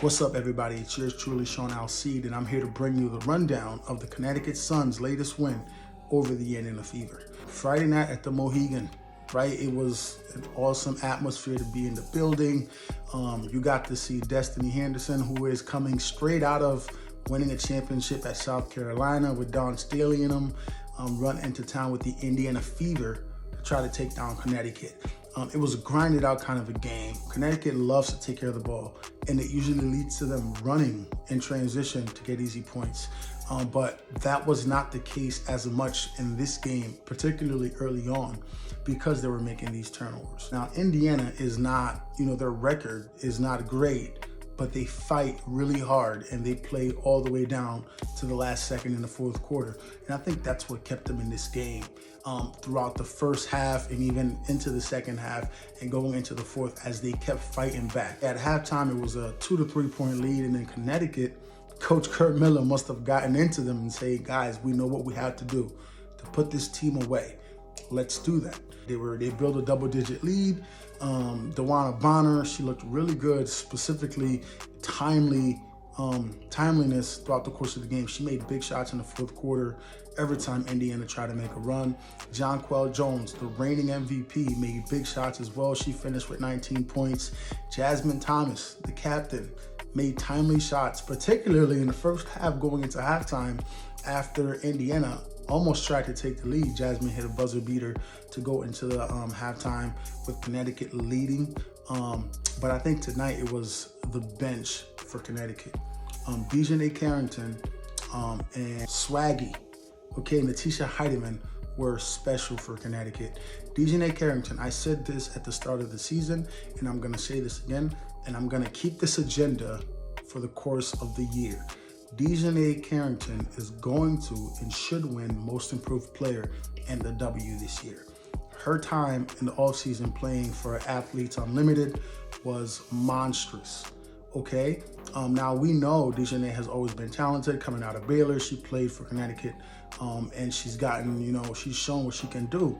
What's up, everybody? It's yours truly, Sean Alcide, and I'm here to bring you the rundown of the Connecticut Sun's latest win over the Indiana Fever. Friday night at the Mohegan, right? It was an awesome atmosphere to be in the building. You got to see Destiny Henderson, who is coming straight out of winning a championship at South Carolina with Don Staley in him, run into town with the Indiana Fever to try to take down Connecticut. It was a grinded out kind of a game. Connecticut loves to take care of the ball, and it usually leads to them running in transition to get easy points. But that was not the case as much in this game, particularly early on, because they were making these turnovers. Now, Indiana is not, their record is not great, but they fight really hard and they play all the way down to the last second in the fourth quarter. And I think that's what kept them in this game throughout the first half and even into the second half and going into the fourth as they kept fighting back. At halftime, it was a 2 to 3 point lead, and then Connecticut, Coach Kurt Miller must have gotten into them and say, guys, we know what we have to do to put this team away. Let's do that. They built a double-digit lead. Dewana Bonner, she looked really good, specifically timeliness throughout the course of the game. She made big shots in the fourth quarter every time Indiana tried to make a run. Jonquel Jones, the reigning MVP, made big shots as well. She finished with 19 points. Jasmine Thomas, the captain, made timely shots, particularly in the first half going into halftime after Indiana almost tried to take the lead. Jasmine hit a buzzer beater to go into the halftime with Connecticut leading. But I think tonight it was the bench for Connecticut. Dejanay Carrington and Swaggy, and Letitia Heidemann were special for Connecticut. Dejanay Carrington, I said this at the start of the season, and I'm gonna say this again, and I'm gonna keep this agenda for the course of the year. Dejanay Carrington is going to and should win Most Improved Player and the W this year. Her time in the offseason playing for Athletes Unlimited was monstrous, okay? Now we know Dejanay has always been talented coming out of Baylor. She played for Connecticut, and she's gotten, she's shown what she can do.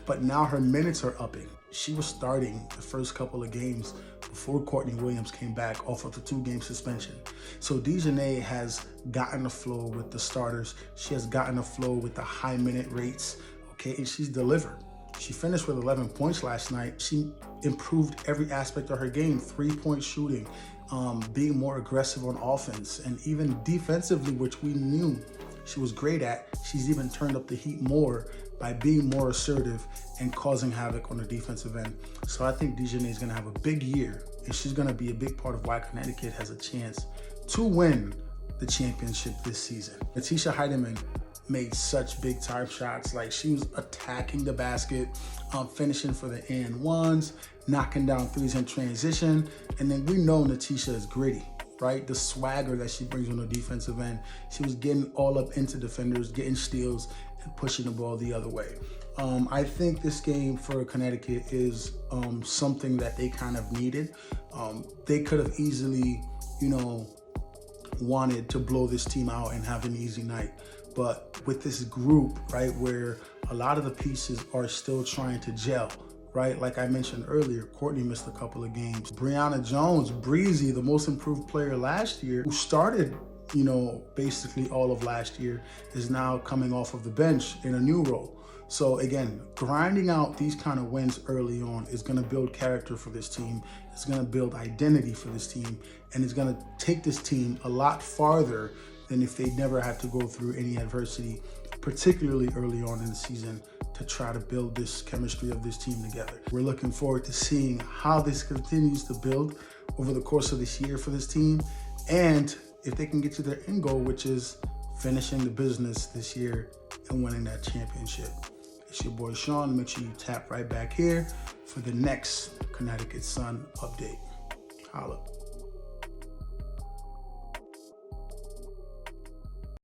But now her minutes are upping. She was starting the first couple of games before Courtney Williams came back off of the 2-game suspension. So Dejanay has gotten a flow with the starters. She has gotten a flow with the high minute rates, and she's delivered. She finished with 11 points last night. She improved every aspect of her game, 3-point shooting, being more aggressive on offense, and even defensively, which we knew she was great at. She's even turned up the heat more by being more assertive and causing havoc on the defensive end. So I think Dejanay is gonna have a big year, and she's gonna be a big part of why Connecticut has a chance to win the championship this season. Letitia Heidemann made such big time shots. Like, she was attacking the basket, finishing for the and ones, knocking down threes in transition. And then we know Letitia is gritty, right? The swagger that she brings on the defensive end. She was getting all up into defenders, getting steals, and pushing the ball the other way. I think this game for Connecticut is something that they kind of needed. They could have easily, wanted to blow this team out and have an easy night. But with this group, right, where a lot of the pieces are still trying to gel, right? Like I mentioned earlier, Courtney missed a couple of games. Brianna Jones, Breezy, the Most Improved Player last year, who started, basically all of last year, is now coming off of the bench in a new role. So again, grinding out these kind of wins early on is going to build character for this team. It's going to build identity for this team, and it's going to take this team a lot farther than if they never had to go through any adversity, particularly early on in the season, to try to build this chemistry of this team together. We're looking forward to seeing how this continues to build over the course of this year for this team, and if they can get to their end goal, which is finishing the business this year and winning that championship. It's your boy Sean. Make sure you tap right back here for the next Connecticut Sun update. Holla.